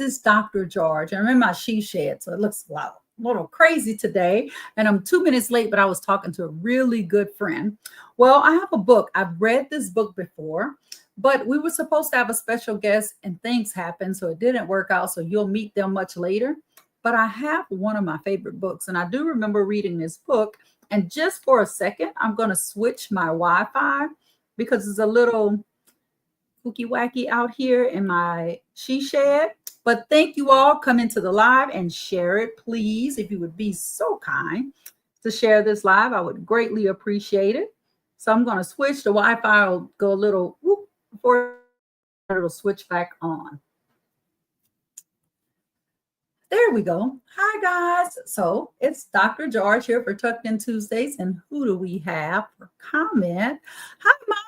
is Dr. George, and I'm in my she shed, so it looks a little crazy today. And I'm 2 minutes late, but I was talking to a really good friend. Well, I have a book. I've read this book before, but we were supposed to have a special guest, and things happened, so it didn't work out. So you'll meet them much later. But I have one of my favorite books, and I do remember reading this book. And just for a second, I'm going to switch my Wi-Fi because it's a little kooky wacky out here in my she shed. But thank you all. Come into the live and share it, please. If you would be so kind to share this live, I would greatly appreciate it. So I'm going to switch. The Wi-Fi will go a little whoop before it'll switch back on. There we go. Hi, guys. So it's Dr. George here for Tucked In Tuesdays. And who do we have for comment? Hi, Mike.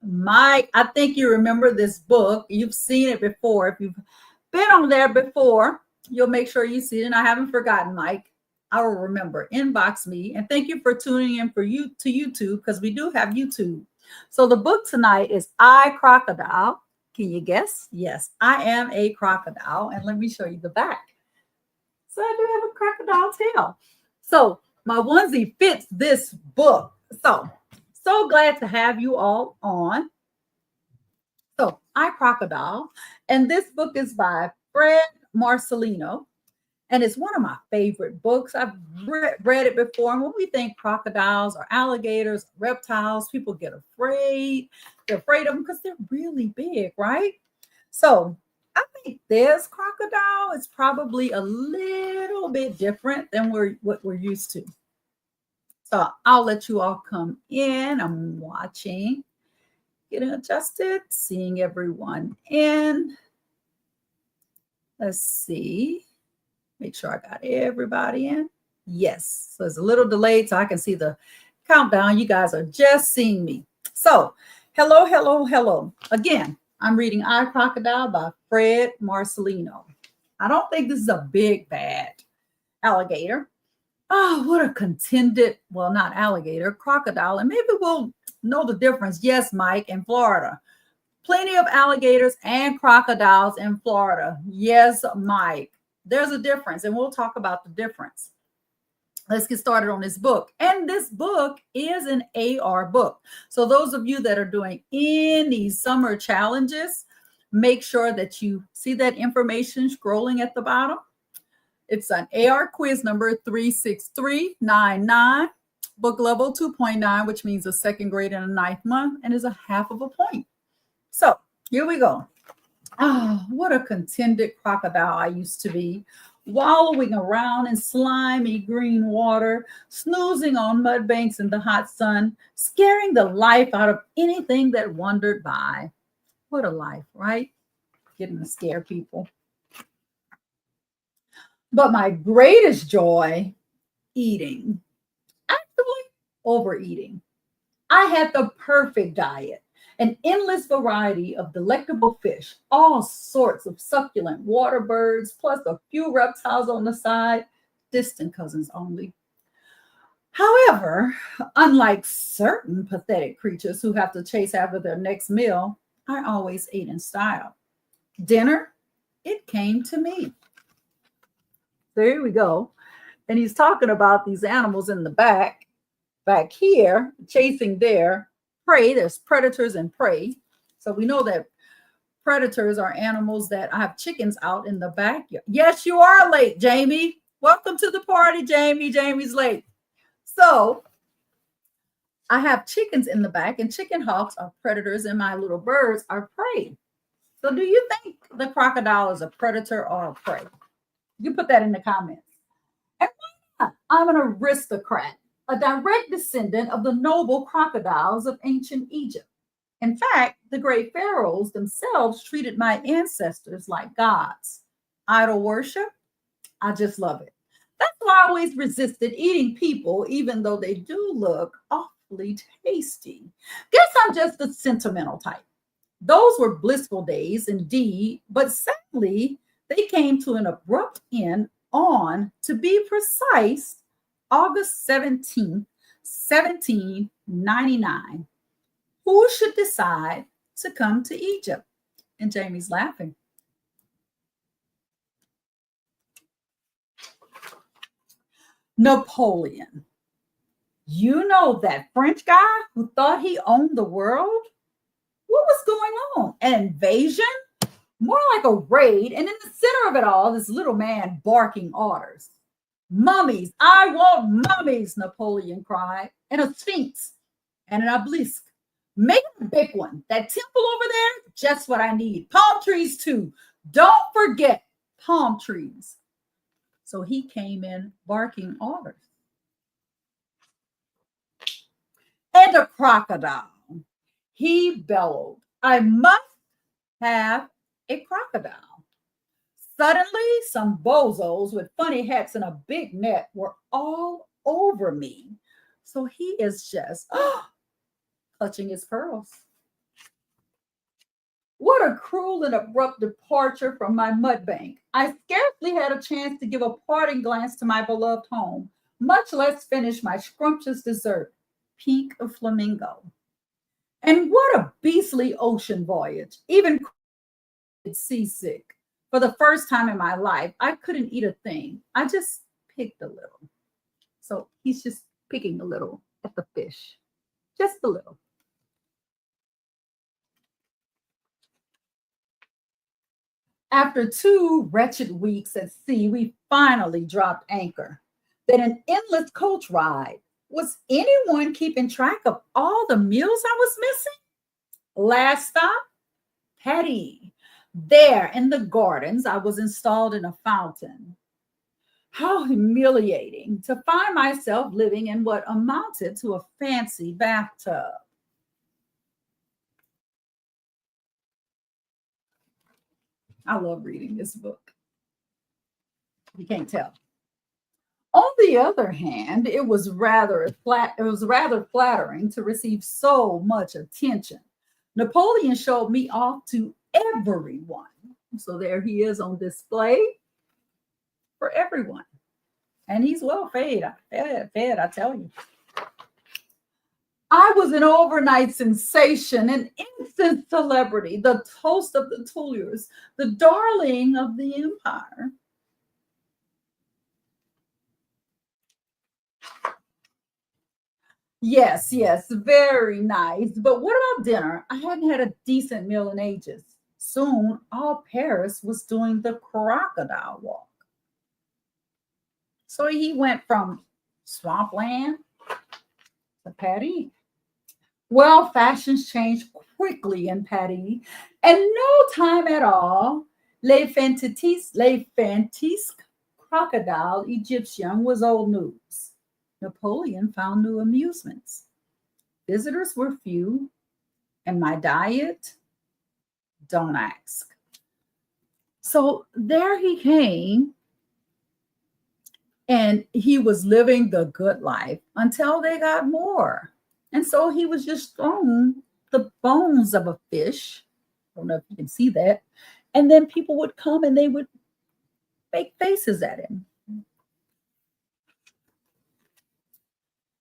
Mike, I think you remember this book. You've seen it before. If you've been on there before, you'll make sure you see it. And I haven't forgotten, Mike. I will remember. Inbox me. And thank you for tuning in to YouTube, because we do have YouTube. So the book tonight is I, Crocodile. Can you guess? Yes, I am a crocodile. And let me show you the back. So I do have a crocodile tail. So my onesie fits this book. So glad to have you all on. So I, Crocodile. And this book is by Fred Marcellino. And it's one of my favorite books. I've read it before. And when we think crocodiles or alligators, reptiles, people get afraid. They're afraid of them because they're really big, right? So I think this crocodile is probably a little bit different than what we're used to. So I'll let you all come in. I'm watching, getting adjusted, seeing everyone in. Let's see. Make sure I got everybody in. Yes. So it's a little delayed so I can see the countdown. You guys are just seeing me. So hello, hello, hello. Again, I'm reading I, Crocodile by Fred Marcellino. I don't think this is a big bad alligator. Oh, what a contended, well, not alligator, crocodile. And maybe we'll know the difference. Yes, Mike, in Florida. Plenty of alligators and crocodiles in Florida. Yes, Mike. There's a difference, and we'll talk about the difference. Let's get started on this book. And this book is an AR book. So those of you that are doing any summer challenges, make sure that you see that information scrolling at the bottom. It's an AR quiz number 36399, book level 2.9, which means a second grade and a ninth month, and is a half of a point. So here we go. Oh, what a contended crocodile I used to be, wallowing around in slimy green water, snoozing on mud banks in the hot sun, scaring the life out of anything that wandered by. What a life, right? Getting to scare people. But my greatest joy, eating. Actually, overeating. I had the perfect diet. An endless variety of delectable fish, all sorts of succulent water birds, plus a few reptiles on the side, distant cousins only. However, unlike certain pathetic creatures who have to chase after their next meal, I always ate in style. Dinner, it came to me. There we go. And he's talking about these animals in the back here, chasing their prey. There's predators and prey. So we know that predators are animals that I have chickens out in the backyard. Yes, you are late, Jamie. Welcome to the party, Jamie. Jamie's late. So I have chickens in the back, and chicken hawks are predators, and my little birds are prey. So do you think the crocodile is a predator or a prey? You put that in the comments. And why not? I'm an aristocrat, a direct descendant of the noble crocodiles of ancient Egypt. In fact, the great pharaohs themselves treated my ancestors like gods. Idol worship, I just love it. That's why I always resisted eating people, even though they do look awfully tasty. Guess I'm just the sentimental type. Those were blissful days indeed, but sadly, they came to an abrupt end on, to be precise, August 17th, 1799. Who should decide to come to Egypt? And Jamie's laughing. Napoleon. You know that French guy who thought he owned the world? What was going on? An invasion? More like a raid. And in the center of it all, this little man barking orders. Mummies, I want mummies, Napoleon cried. And a sphinx and an obelisk. Make a big one. That temple over there, just what I need. Palm trees, too. Don't forget palm trees. So he came in barking orders. And a crocodile. He bellowed, I must have a crocodile. Suddenly, some bozos with funny hats and a big net were all over me. So he is just clutching his pearls. What a cruel and abrupt departure from my mud bank. I scarcely had a chance to give a parting glance to my beloved home, much less finish my scrumptious dessert, pink of flamingo. And what a beastly ocean voyage. Even seasick. For the first time in my life, I couldn't eat a thing. I just picked a little. So he's just picking a little at the fish, just a little. After 2 wretched weeks at sea, we finally dropped anchor. Then an endless coach ride. Was anyone keeping track of all the meals I was missing? Last stop, Patty. There in the gardens, I was installed in a fountain. How humiliating to find myself living in what amounted to a fancy bathtub. I love reading this book. You can't tell. On the other hand, it was rather flattering to receive so much attention. Napoleon showed me off to everyone. So there he is on display for everyone. And he's well fed, I tell you. I was an overnight sensation, an instant celebrity, the toast of the Tuileries, the darling of the empire. Yes, very nice. But what about dinner? I hadn't had a decent meal in ages. Soon, all Paris was doing the crocodile walk. So he went from swampland to Paris. Well, fashions changed quickly in Paris, and no time at all, les fantasques crocodile Egyptian was old news. Napoleon found new amusements. Visitors were few, and my diet, don't ask. So there he came, and he was living the good life until they got more. And so he was just thrown the bones of a fish. I don't know if you can see that. And then people would come and they would make faces at him.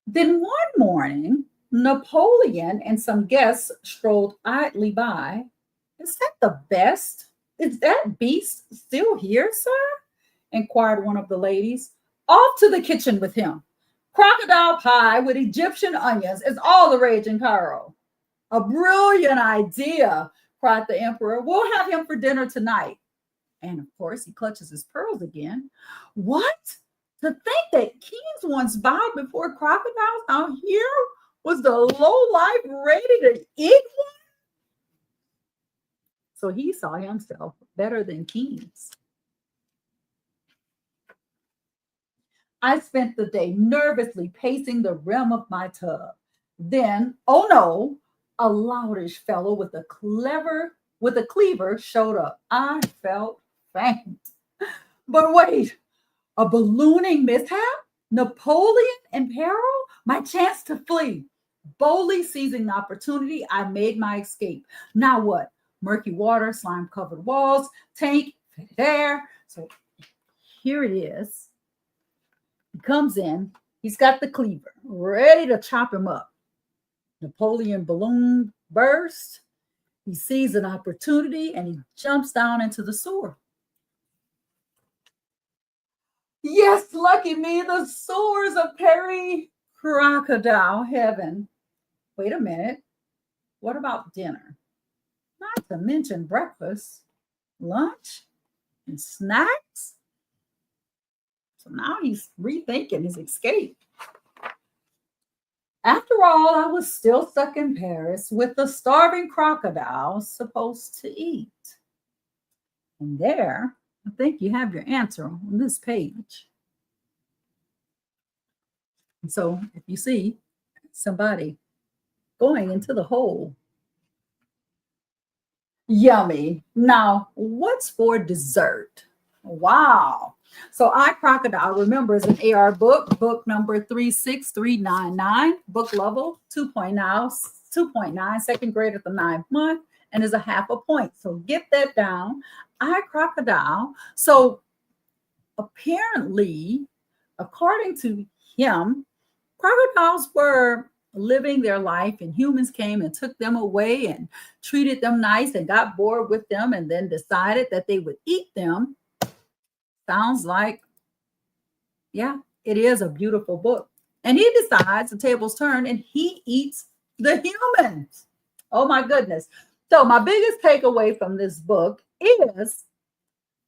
Then one morning, Napoleon and some guests strolled idly by. Is that the best? Is that beast still here, sir? Inquired one of the ladies. Off to the kitchen with him. Crocodile pie with Egyptian onions is all the rage in Cairo. A brilliant idea, cried the emperor. We'll have him for dinner tonight. And of course, he clutches his pearls again. What? To think that kings once bowed before crocodiles out here was the low life ready to eat one? So he saw himself better than kings. I spent the day nervously pacing the rim of my tub. Then, oh no, a loutish fellow with a cleaver showed up. I felt faint. But wait, a ballooning mishap? Napoleon in peril? My chance to flee. Boldly seizing the opportunity, I made my escape. Now what? Murky water, slime covered walls, tank, fitted air. So here it is. He comes in, he's got the cleaver, ready to chop him up. Napoleon balloon bursts. He sees an opportunity and he jumps down into the sewer. Yes, lucky me, the sewers of Perry Crocodile Heaven. Wait a minute. What about dinner? Not to mention breakfast, lunch, and snacks. So now he's rethinking his escape. After all, I was still stuck in Paris with the starving crocodile supposed to eat. And there, I think you have your answer on this page. And so if you see somebody going into the hole, yummy. Now, what's for dessert? Wow. So I Crocodile, remember, is an AR book number 36399, book level 2.9, second grade at the 9th month, and is a half a point. So get that down. I Crocodile. So apparently, according to him, crocodiles were living their life and humans came and took them away and treated them nice and got bored with them and then decided that they would eat them. Sounds like, yeah, it is a beautiful book. And he decides the tables turn and he eats the humans. Oh my goodness. So my biggest takeaway from this book is,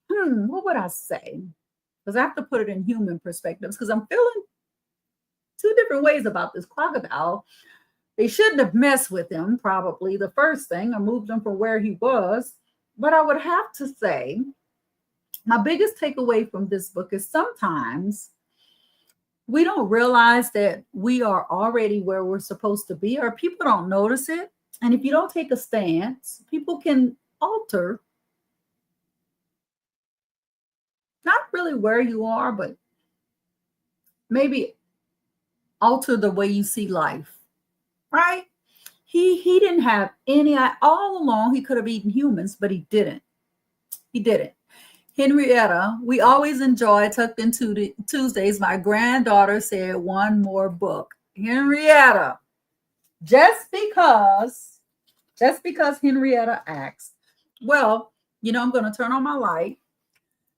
what would I say? Because I have to put it in human perspectives because I'm feeling two different ways about this crocodile. They shouldn't have messed with him, probably the first thing, or moved him from where he was. But I would have to say, my biggest takeaway from this book is sometimes we don't realize that we are already where we're supposed to be, or people don't notice it. And if you don't take a stance, people can alter not really where you are, but maybe alter the way you see life, right? He didn't have any, all along he could have eaten humans, but he didn't. He didn't. Henrietta, we always enjoy Tucked Into the Tuesdays. My granddaughter said one more book. Henrietta, just because Henrietta asked, well, I'm going to turn on my light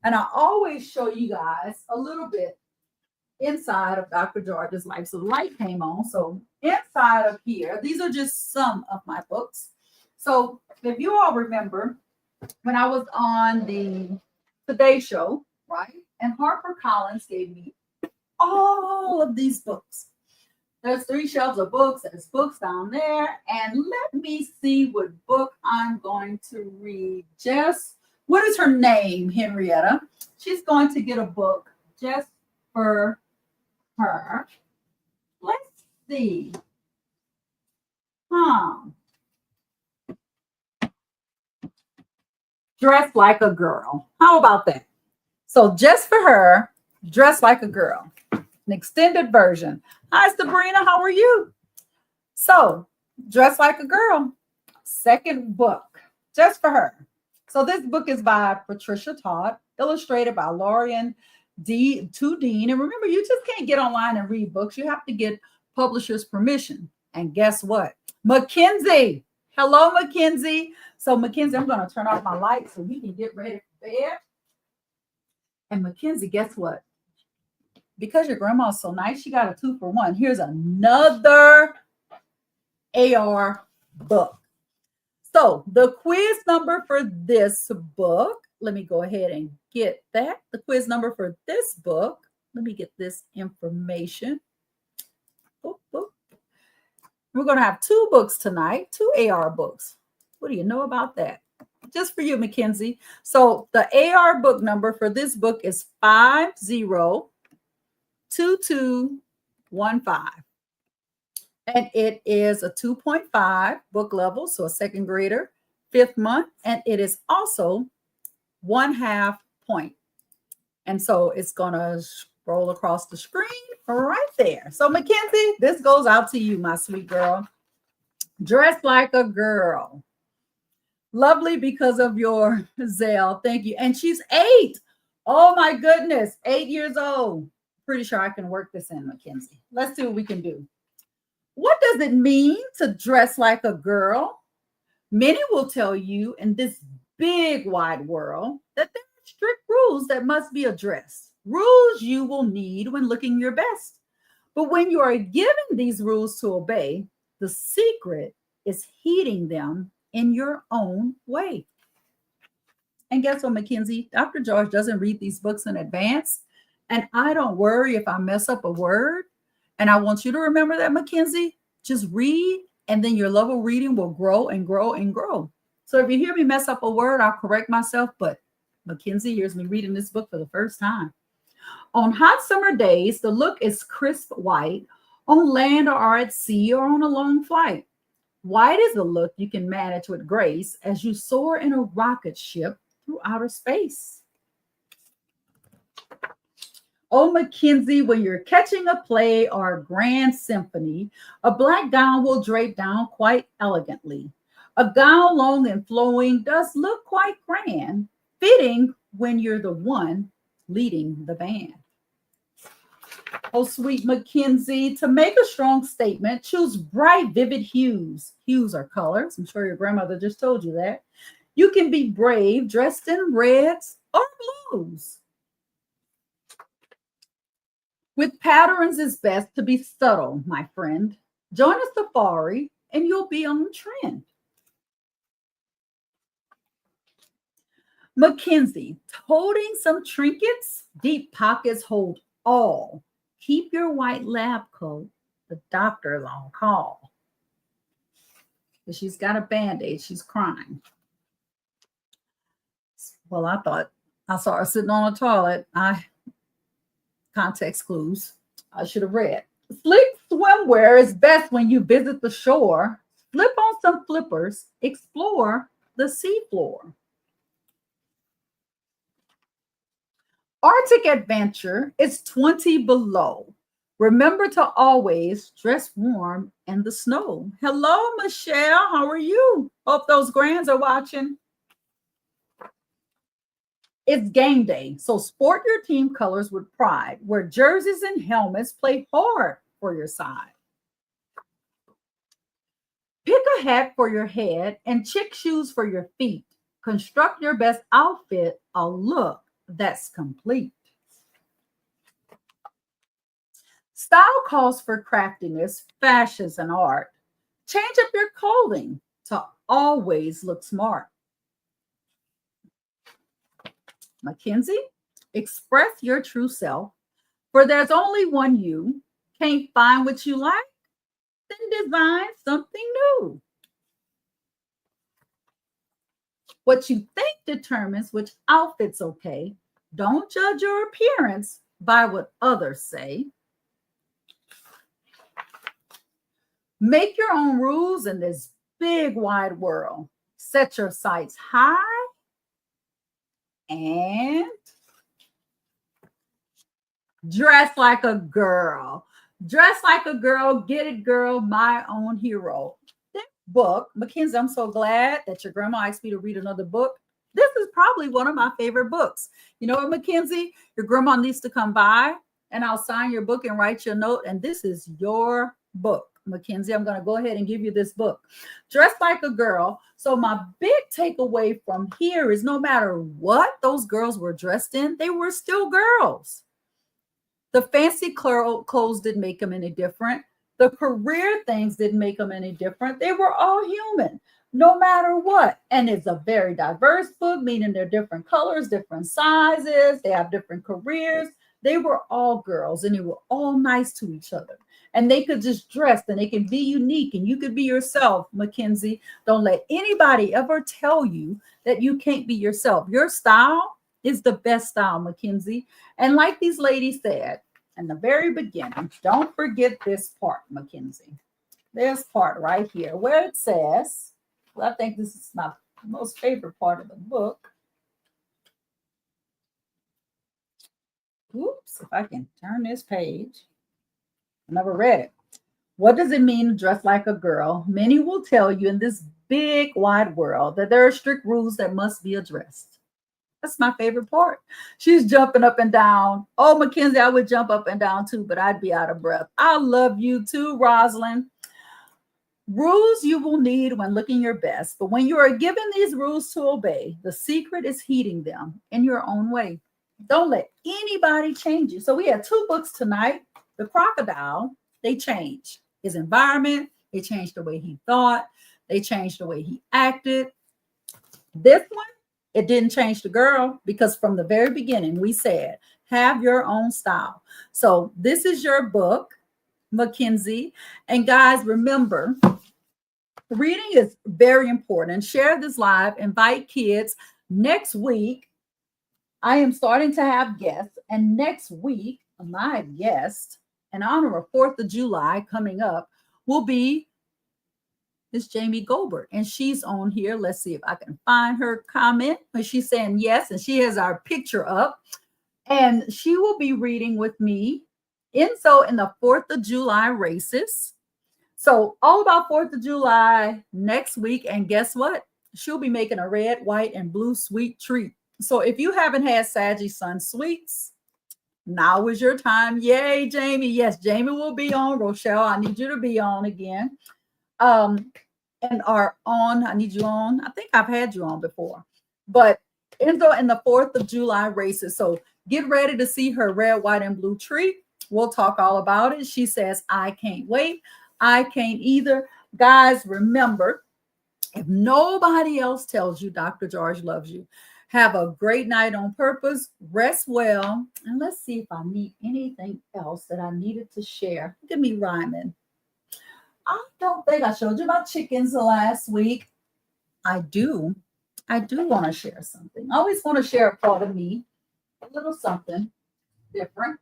and I always show you guys a little bit inside of Dr. George's life. So the light came on. So inside of here, these are just some of my books. So if you all remember, when I was on the Today Show, right? And HarperCollins gave me all of these books. There's 3 shelves of books. There's books down there. And let me see what book I'm going to read. What is her name, Henrietta? She's going to get a book just for her. Let's see. Dress Like a Girl. How about that? So just for her, Dress Like a Girl. An extended version. Hi, Sabrina. How are you? So, Dress Like a Girl. Second book. Just for her. So this book is by Patricia Todd, illustrated by Lorian Dean. And remember, you just can't get online and read books. You have to get publisher's permission. And guess what? Mackenzie. Hello, Mackenzie. So Mackenzie, I'm going to turn off my light so we can get ready for bed. And Mackenzie, guess what? Because your grandma's so nice, she got a 2-for-1. Here's another AR book. So the quiz number for this book, let me go ahead and get that. The quiz number for this book, let me get this information. Boop, boop. We're going to have 2 books tonight, 2 AR books. What do you know about that? Just for you, Mackenzie. So the AR book number for this book is 502215. And it is a 2.5 book level, so a second grader, 5th month. And it is also 1/2 point. And so it's going to scroll across the screen right there. So Mackenzie, this goes out to you, my sweet girl. Dress Like a Girl. Lovely because of your zeal. Thank you. And she's 8. Oh my goodness, 8 years old. Pretty sure I can work this in, Mackenzie. Let's see what we can do. What does it mean to dress like a girl? Many will tell you in this big wide world that there are strict rules that must be addressed. rules you will need when looking your best. But when you are given these rules to obey, the secret is heeding them in your own way. And guess what, Mackenzie? Dr. George doesn't read these books in advance. And I don't worry if I mess up a word. And I want you to remember that, Mackenzie. Just read, and then your love of reading will grow and grow and grow. So if you hear me mess up a word, I'll correct myself. But Mackenzie hears me reading this book for the first time. On hot summer days, the look is crisp white on land or at sea or on a long flight. White is a look you can manage with grace as you soar in a rocket ship through outer space. Oh, Mackenzie, when you're catching a play or a grand symphony, a black gown will drape down quite elegantly. A gown long and flowing does look quite grand, fitting when you're the one leading the band. Oh, sweet Mackenzie, to make a strong statement, choose bright, vivid hues. Hues are colors. I'm sure your grandmother just told you that. You can be brave, dressed in reds or blues. With patterns, it's best to be subtle, my friend. Join a safari and you'll be on trend. Mackenzie, toting some trinkets, deep pockets hold all. Keep your white lab coat. The doctor's on call. She's got a band-aid. She's crying. Well, I thought I saw her sitting on a toilet. Context clues. I should have read. Sleek swimwear is best when you visit the shore. Flip on some flippers. Explore the seafloor. Arctic adventure is 20 below. Remember to always dress warm in the snow. Hello, Michelle. How are you? Hope those grands are watching. It's game day, so sport your team colors with pride. Wear jerseys and helmets. Play hard for your side. Pick a hat for your head and chick shoes for your feet. Construct your best outfit, a look that's complete. Style calls for craftiness, fashions, and art. Change up your clothing to always look smart. Mackenzie, express your true self, for there's only one you. Can't find what you like? Then design something new. What you think determines which outfit's okay. Don't judge your appearance by what others say. Make your own rules in this big wide world. Set your sights high and dress like a girl. Dress like a girl. Get it, girl. My own hero. This book, Mackenzie, I'm so glad that your grandma asked me to read another book. This is probably one of my favorite books. You know what, Mackenzie? Your grandma needs to come by and I'll sign your book and write you a note. And this is your book, Mackenzie. I'm going to go ahead and give you this book. Dress like a girl. So my big takeaway from here is no matter what those girls were dressed in, they were still girls. The fancy clothes didn't make them any different. The career things didn't make them any different. They were all human, no matter what. And it's a very diverse book, meaning they're different colors, different sizes. They have different careers. They were all girls and they were all nice to each other. And they could just dress and they can be unique and you could be yourself, Mackenzie. Don't let anybody ever tell you that you can't be yourself. Your style is the best style, Mackenzie. And like these ladies said in the very beginning, don't forget this part, Mackenzie. This part right here where it says, well, I think this is my most favorite part of the book. Oops, if I can turn this page. I never read it. What does it mean to dress like a girl? Many will tell you in this big wide world that there are strict rules that must be addressed. That's my favorite part. She's jumping up and down. Oh, Mackenzie, I would jump up and down too, but I'd be out of breath. I love you too, Rosalind. Rules you will need when looking your best, but when you are given these rules to obey, the secret is heeding them in your own way. Don't let anybody change you. So we had 2 books tonight. The Crocodile, they changed his environment. They changed the way he thought. They changed the way he acted. This one, it didn't change the girl because from the very beginning, we said, have your own style. So this is your book, Mackenzie. And guys, remember, reading is very important. Share this live, invite kids. Next week, I am starting to have guests. And next week, my guest, in honor of 4th of July coming up, will be Miss Jamie Goldberg. And she's on here. Let's see if I can find her comment. And she's saying yes. And she has our picture up. And she will be reading with me in the 4th of July races. So all about 4th of July next week. And guess what? She'll be making a red, white, and blue sweet treat. So if you haven't had Saggy Sun sweets, now is your time. Yay, Jamie. Yes, Jamie will be on. Rochelle, I need you to be on again. And are on. I need you on. I think I've had you on before. But in the 4th of July races. So get ready to see her red, white, and blue treat. We'll talk all about it. She says, I can't wait. I can't either. Guys, remember, if nobody else tells you Dr. George loves you, have a great night on purpose. Rest well. And let's see if I need anything else that I needed to share. Look at me rhyming. I don't think I showed you my chickens last week. I do want to share something. I always want to share a part of me, a little something different.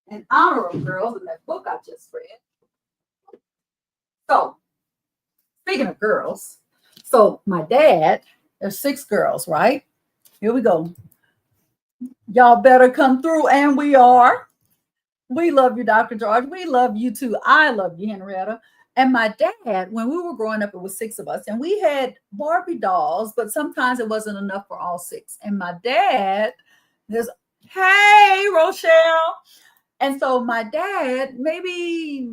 In honor of girls in that book I just read. So, speaking of girls, so my dad, there's 6 girls, right? Here we go. Y'all better come through, and we are. We love you, Dr. George. We love you too. I love you, Henrietta. And my dad, when we were growing up, it was 6 of us, and we had Barbie dolls, but sometimes it wasn't enough for all 6. And my dad, hey, Rochelle. And so my dad, maybe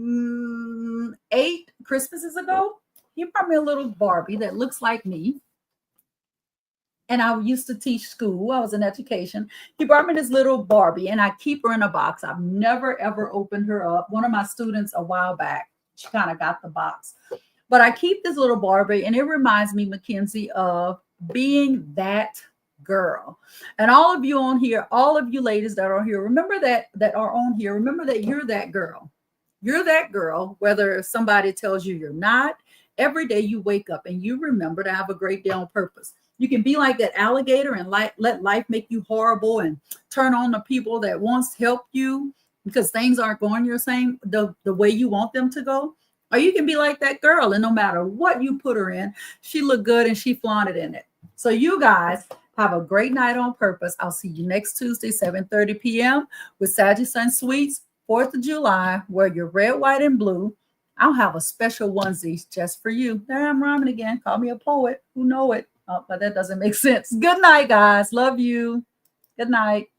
8 Christmases ago, he brought me a little Barbie that looks like me. And I used to teach school. I was in education. He brought me this little Barbie, and I keep her in a box. I've never, ever opened her up. One of my students a while back, she kind of got the box. But I keep this little Barbie, and it reminds me, Mackenzie, of being that girl. And all of you on here, all of you ladies that are here, remember that are on here, remember that you're that girl. You're that girl, whether somebody tells you you're not. Every day you wake up and you remember to have a great day on purpose. You can be like that alligator and let life make you horrible and turn on the people that wants to help you because things aren't going the way you want them to go. Or you can be like that girl, and no matter what you put her in, she looked good and she flaunted in it. So you guys have a great night on purpose. I'll see you next Tuesday, 7:30 p.m. with Saggy Sun Sweets, 4th of July. Wear your red, white, and blue. I'll have a special onesie just for you. There I'm rhyming again. Call me a poet. Who know it? Oh, but that doesn't make sense. Good night, guys. Love you. Good night.